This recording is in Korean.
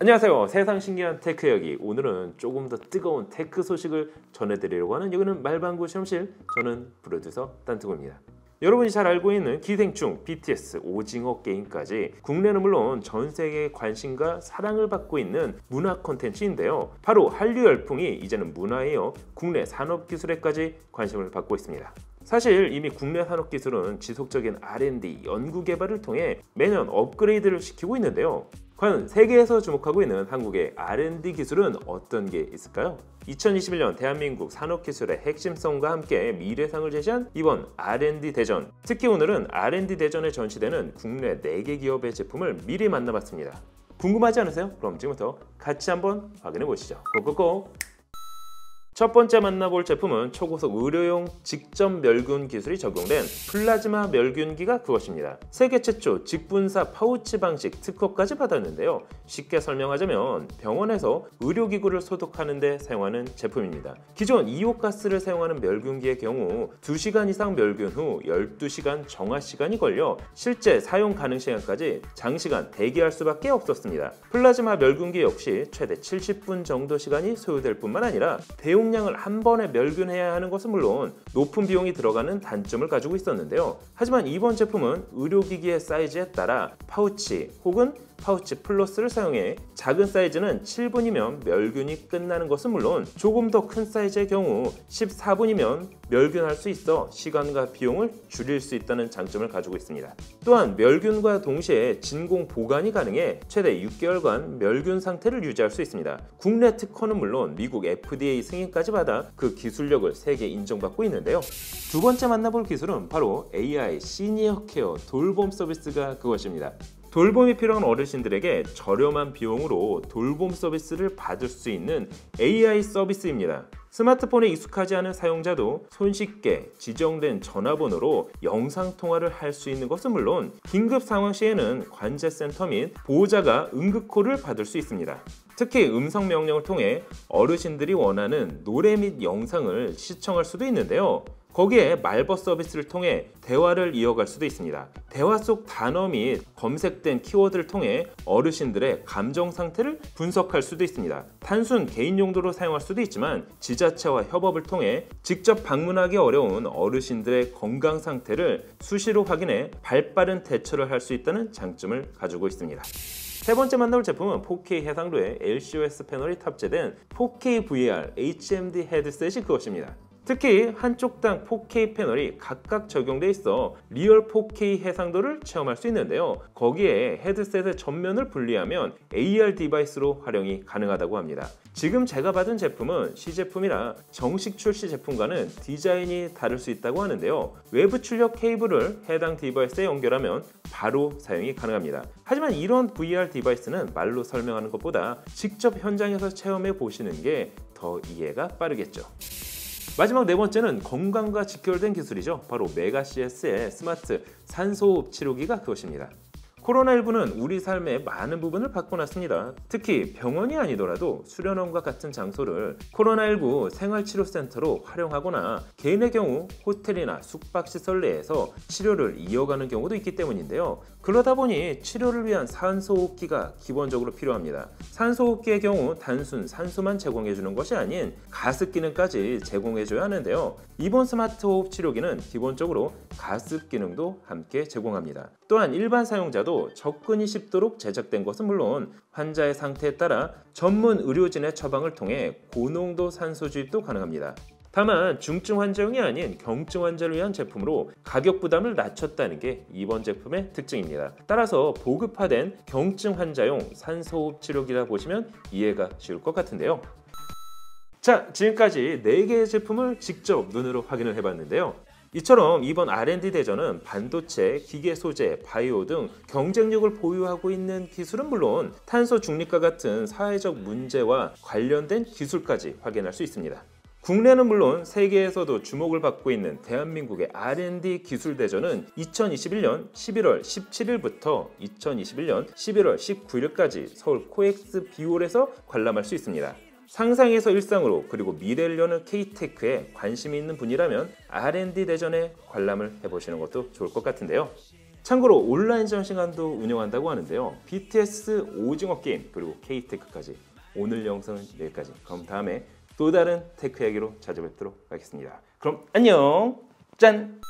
안녕하세요. 세상 신기한 테크 이야기. 오늘은 조금 더 뜨거운 테크 소식을 전해드리려고 하는 여기는 말방구 실험실. 저는 프로듀서 딴뜨구입니다. 여러분이 잘 알고 있는 기생충, BTS, 오징어 게임까지 국내는 물론 전 세계의 관심과 사랑을 받고 있는 문화 콘텐츠인데요. 바로 한류 열풍이 이제는 문화에 이어 국내 산업기술에까지 관심을 받고 있습니다. 사실 이미 국내 산업기술은 지속적인 R&D, 연구개발을 통해 매년 업그레이드를 시키고 있는데요. 과연 세계에서 주목하고 있는 한국의 R&D 기술은 어떤 게 있을까요? 2021년 대한민국 산업기술의 핵심성과 함께 미래상을 제시한 이번 R&D 대전. 특히 오늘은 R&D 대전에 전시되는 국내 4개 기업의 제품을 미리 만나봤습니다. 궁금하지 않으세요? 그럼 지금부터 같이 한번 확인해 보시죠. 고고고! 첫 번째 만나볼 제품은 초고속 의료용 직접 멸균 기술이 적용된 플라즈마 멸균기가 그것입니다. 세계 최초 직분사 파우치 방식 특허까지 받았는데요. 쉽게 설명하자면 병원에서 의료기구를 소독하는 데 사용하는 제품입니다. 기존 이오가스를 사용하는 멸균기의 경우 2시간 이상 멸균 후 12시간 정화 시간이 걸려 실제 사용 가능 시간까지 장시간 대기할 수밖에 없었습니다. 플라즈마 멸균기 역시 최대 70분 정도 시간이 소요될 뿐만 아니라 대용량을 한 번에 멸균해야 하는 것은 물론 높은 비용이 들어가는 단점을 가지고 있었는데요. 하지만 이번 제품은 의료기기의 사이즈에 따라 파우치 혹은 파우치 플러스를 사용해 작은 사이즈는 7분이면 멸균이 끝나는 것은 물론 조금 더 큰 사이즈의 경우 14분이면 멸균할 수 있어 시간과 비용을 줄일 수 있다는 장점을 가지고 있습니다. 또한 멸균과 동시에 진공 보관이 가능해 최대 6개월간 멸균 상태를 유지할 수 있습니다. 국내 특허는 물론 미국 FDA 승인까지 받아 그 기술력을 세계 인정받고 있는데요. 두 번째 만나볼 기술은 바로 AI 시니어 케어 돌봄 서비스가 그것입니다. 돌봄이 필요한 어르신들에게 저렴한 비용으로 돌봄 서비스를 받을 수 있는 AI 서비스입니다. 스마트폰에 익숙하지 않은 사용자도 손쉽게 지정된 전화번호로 영상통화를 할 수 있는 것은 물론 긴급 상황 시에는 관제센터 및 보호자가 응급콜을 받을 수 있습니다. 특히 음성 명령을 통해 어르신들이 원하는 노래 및 영상을 시청할 수도 있는데요. 거기에 말벗 서비스를 통해 대화를 이어갈 수도 있습니다. 대화 속 단어 및 검색된 키워드를 통해 어르신들의 감정 상태를 분석할 수도 있습니다. 단순 개인 용도로 사용할 수도 있지만 지자체와 협업을 통해 직접 방문하기 어려운 어르신들의 건강 상태를 수시로 확인해 발빠른 대처를 할 수 있다는 장점을 가지고 있습니다. 세 번째 만나볼 제품은 4K 해상도의 LCOS 패널이 탑재된 4K VR HMD 헤드셋이 그것입니다. 특히 한쪽당 4K 패널이 각각 적용돼 있어 리얼 4K 해상도를 체험할 수 있는데요. 거기에 헤드셋의 전면을 분리하면 AR 디바이스로 활용이 가능하다고 합니다. 지금 제가 받은 제품은 시제품이라 정식 출시 제품과는 디자인이 다를 수 있다고 하는데요. 외부 출력 케이블을 해당 디바이스에 연결하면 바로 사용이 가능합니다. 하지만 이런 VR 디바이스는 말로 설명하는 것보다 직접 현장에서 체험해 보시는 게 더 이해가 빠르겠죠. 마지막 네 번째는 건강과 직결된 기술이죠. 바로 메가CS의 스마트 산소호흡 치료기가 그것입니다. 코로나19는 우리 삶의 많은 부분을 바꿔놨습니다. 특히 병원이 아니더라도 수련원과 같은 장소를 코로나19 생활치료센터로 활용하거나 개인의 경우 호텔이나 숙박시설 내에서 치료를 이어가는 경우도 있기 때문인데요. 그러다 보니 치료를 위한 산소호흡기가 기본적으로 필요합니다. 산소호흡기의 경우 단순 산소만 제공해주는 것이 아닌 가습 기능까지 제공해줘야 하는데요. 이번 스마트 호흡 치료기는 기본적으로 가습 기능도 함께 제공합니다. 또한 일반 사용자도 접근이 쉽도록 제작된 것은 물론 환자의 상태에 따라 전문 의료진의 처방을 통해 고농도 산소 주입도 가능합니다. 다만 중증 환자용이 아닌 경증 환자를 위한 제품으로 가격 부담을 낮췄다는 게 이번 제품의 특징입니다. 따라서 보급화된 경증 환자용 산소호흡 치료기라 보시면 이해가 쉬울 것 같은데요. 자, 지금까지 4개의 제품을 직접 눈으로 확인을 해봤는데요. 이처럼 이번 R&D 대전은 반도체, 기계 소재, 바이오 등 경쟁력을 보유하고 있는 기술은 물론 탄소 중립과 같은 사회적 문제와 관련된 기술까지 확인할 수 있습니다. 국내는 물론 세계에서도 주목을 받고 있는 대한민국의 R&D 기술 대전은 2021년 11월 17일부터 2021년 11월 19일까지 서울 코엑스 비올에서 관람할 수 있습니다. 상상에서 일상으로 그리고 미래를 여는 K테크에 관심이 있는 분이라면 R&D 대전에 관람을 해보시는 것도 좋을 것 같은데요. 참고로 온라인 전시관도 운영한다고 하는데요. BTS 오징어 게임 그리고 K-테크까지. 오늘 영상은 여기까지. 그럼 다음에 또 다른 테크 이야기로 찾아뵙도록 하겠습니다. 그럼 안녕. 짠.